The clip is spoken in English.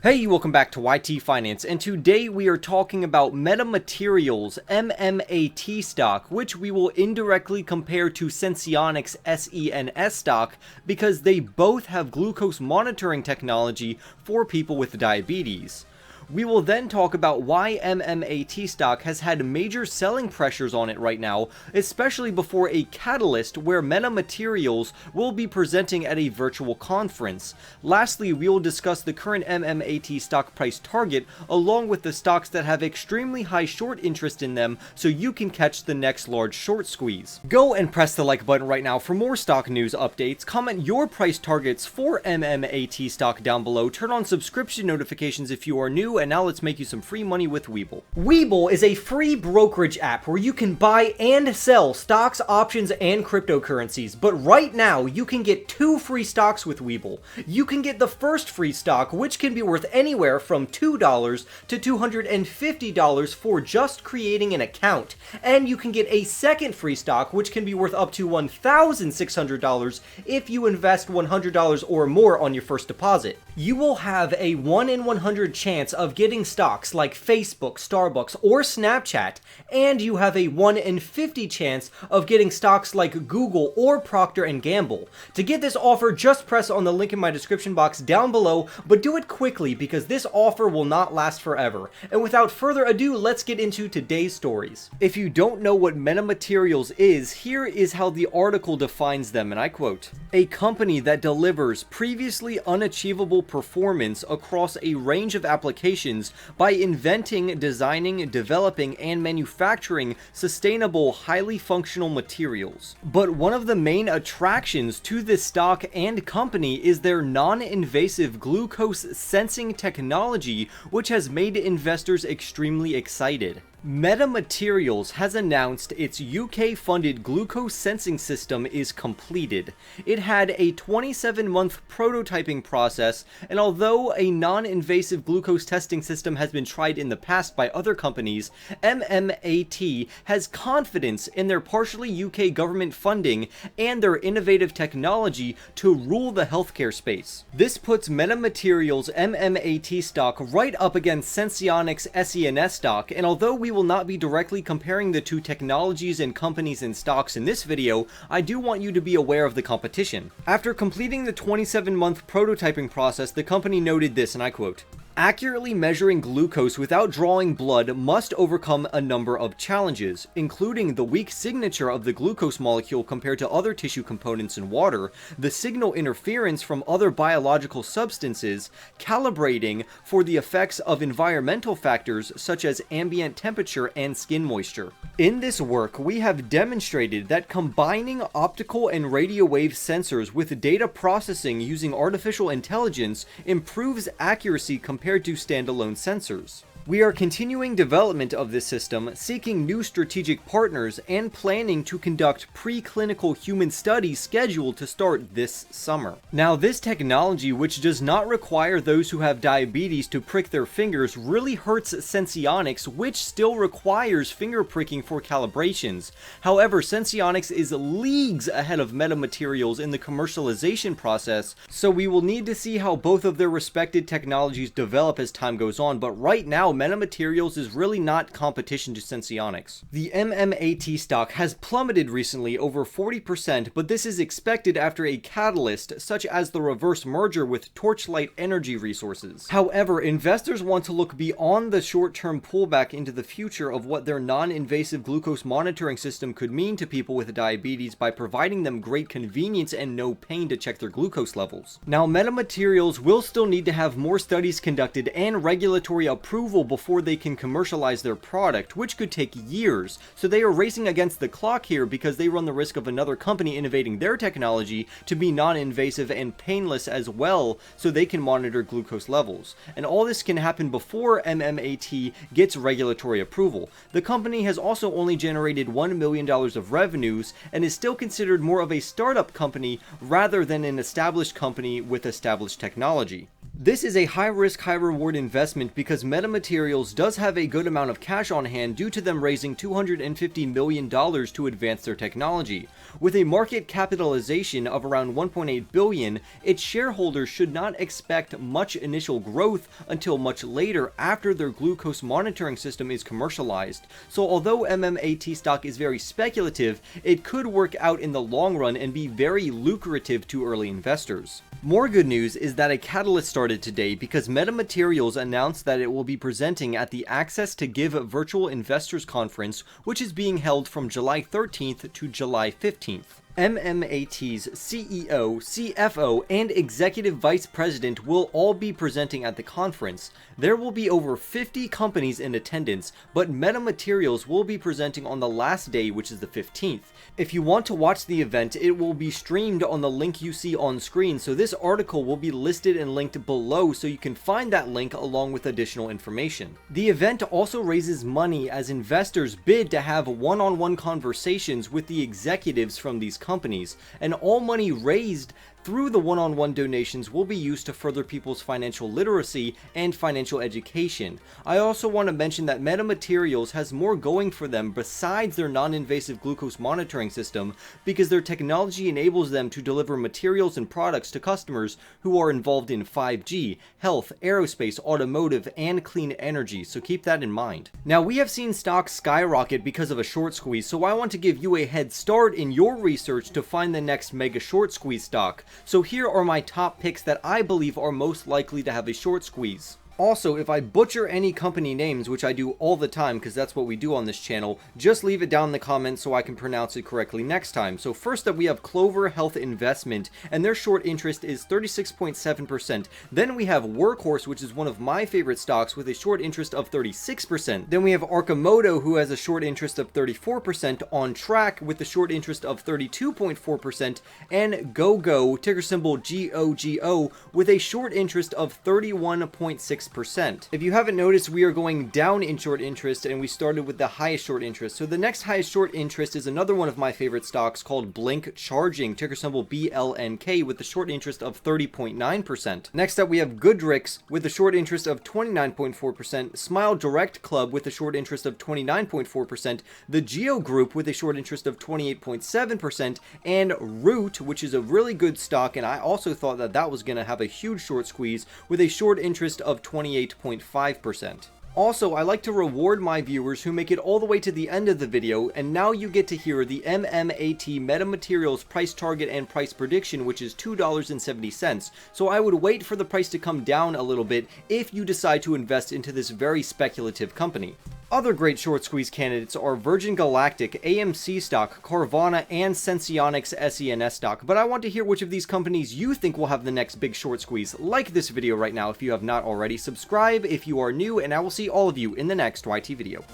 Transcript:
Hey, welcome back to YT Finance, and today we are talking about MetaMaterials MMAT stock, which we will indirectly compare to Senseonics SENS stock because they both have glucose monitoring technology for people with diabetes. We will then talk about why MMAT stock has had major selling pressures on it right now, especially before a catalyst where MetaMaterials will be presenting at a virtual conference. Lastly, we will discuss the current MMAT stock price target along with the stocks that have extremely high short interest in them so you can catch the next large short squeeze. Go and press the like button right now for more stock news updates, comment your price targets for MMAT stock down below, turn on subscription notifications if you are new, and now let's make you some free money with Webull. Webull is a free brokerage app where you can buy and sell stocks, options, and cryptocurrencies. But right now, you can get 2 free stocks with Webull. You can get the first free stock, which can be worth anywhere from $2 to $250 for just creating an account. And you can get a second free stock, which can be worth up to $1,600 if you invest $100 or more on your first deposit. You will have a 1 in 100 chance of getting stocks like Facebook, Starbucks, or Snapchat, and you have a 1 in 50 chance of getting stocks like Google or Procter & Gamble. To get this offer, just press on the link in my description box down below, but do it quickly because this offer will not last forever. And without further ado, let's get into today's stories. If you don't know what MetaMaterials is, here is how the article defines them, and I quote, "A company that delivers previously unachievable performance across a range of applications by inventing, designing, developing, and manufacturing sustainable, highly functional materials." But one of the main attractions to this stock and company is their non-invasive glucose sensing technology, which has made investors extremely excited. MetaMaterials has announced its UK-funded glucose sensing system is completed. It had a 27-month prototyping process, and although a non-invasive glucose testing system has been tried in the past by other companies, MMAT has confidence in their partially UK government funding and their innovative technology to rule the healthcare space. This puts MetaMaterials MMAT stock right up against Senseonics SENS stock, and although we will not be directly comparing the two technologies and companies and stocks in this video, I do want you to be aware of the competition. After completing the 27-month prototyping process, the company noted this, and I quote, "Accurately measuring glucose without drawing blood must overcome a number of challenges, including the weak signature of the glucose molecule compared to other tissue components in water, the signal interference from other biological substances, calibrating for the effects of environmental factors such as ambient temperature and skin moisture. In this work, we have demonstrated that combining optical and radio wave sensors with data processing using artificial intelligence improves accuracy compared to standalone sensors. We are continuing development of this system, seeking new strategic partners, and planning to conduct preclinical human studies scheduled to start this summer." Now, this technology, which does not require those who have diabetes to prick their fingers, really hurts Senseonics, which still requires finger pricking for calibrations. However, Senseonics is leagues ahead of MetaMaterials in the commercialization process, so we will need to see how both of their respected technologies develop as time goes on, but right now, MetaMaterials is really not competition to Senseonics. The MMAT stock has plummeted recently over 40%, but this is expected after a catalyst such as the reverse merger with Torchlight Energy Resources. However, investors want to look beyond the short-term pullback into the future of what their non-invasive glucose monitoring system could mean to people with diabetes by providing them great convenience and no pain to check their glucose levels. Now, MetaMaterials will still need to have more studies conducted and regulatory approval before they can commercialize their product, which could take years. So they are racing against the clock here because they run the risk of another company innovating their technology to be non-invasive and painless as well, so they can monitor glucose levels. And all this can happen before MMAT gets regulatory approval. The company has also only generated $1 million of revenues and is still considered more of a startup company rather than an established company with established technology. This is a high-risk, high-reward investment because Metamaterials does have a good amount of cash on hand due to them raising $250 million to advance their technology. With a market capitalization of around $1.8 billion, its shareholders should not expect much initial growth until much later after their glucose monitoring system is commercialized. So although MMAT stock is very speculative, it could work out in the long run and be very lucrative to early investors. More good news is that a catalyst started today because Metamaterials announced that it will be presenting at the Access to Give Virtual Investors Conference, which is being held from July 13th to July 15th. MMAT's CEO, CFO, and Executive Vice President will all be presenting at the conference. There will be over 50 companies in attendance, but Metamaterials will be presenting on the last day, which is the 15th. If you want to watch the event, it will be streamed on the link you see on screen, so this article will be listed and linked below so you can find that link along with additional information. The event also raises money as investors bid to have one-on-one conversations with the executives from these companies, and all money raised through the one-on-one donations will be used to further people's financial literacy and financial education. I also want to mention that Metamaterials has more going for them besides their non-invasive glucose monitoring system because their technology enables them to deliver materials and products to customers who are involved in 5G, health, aerospace, automotive, and clean energy, so keep that in mind. Now, we have seen stocks skyrocket because of a short squeeze, so I want to give you a head start in your research to find the next mega short squeeze stock. So here are my top picks that I believe are most likely to have a short squeeze. Also, if I butcher any company names, which I do all the time because that's what we do on this channel, just leave it down in the comments so I can pronounce it correctly next time. So first up we have Clover Health Investment, and their short interest is 36.7%. Then we have Workhorse, which is one of my favorite stocks with a short interest of 36%. Then we have Arcimoto, who has a short interest of 34%, On Track with a short interest of 32.4%, and GoGo, ticker symbol GOGO, with a short interest of 31.6%. If you haven't noticed, we are going down in short interest, and we started with the highest short interest. So the next highest short interest is another one of my favorite stocks called Blink Charging, ticker symbol BLNK, with a short interest of 30.9%. Next up we have Goodrix with a short interest of 29.4%, Smile Direct Club with a short interest of 29.4%, the Geo Group with a short interest of 28.7%, and Root, which is a really good stock, and I also thought that that was going to have a huge short squeeze, with a short interest of 28.5%. Also, I like to reward my viewers who make it all the way to the end of the video, and now you get to hear the MMAT Metamaterials price target and price prediction, which is $2.70. So I would wait for the price to come down a little bit if you decide to invest into this very speculative company. Other great short squeeze candidates are Virgin Galactic, AMC stock, Carvana, and Senseonics SENS stock, but I want to hear which of these companies you think will have the next big short squeeze. Like this video right now if you have not already, subscribe if you are new, and I will see all of you in the next YT video.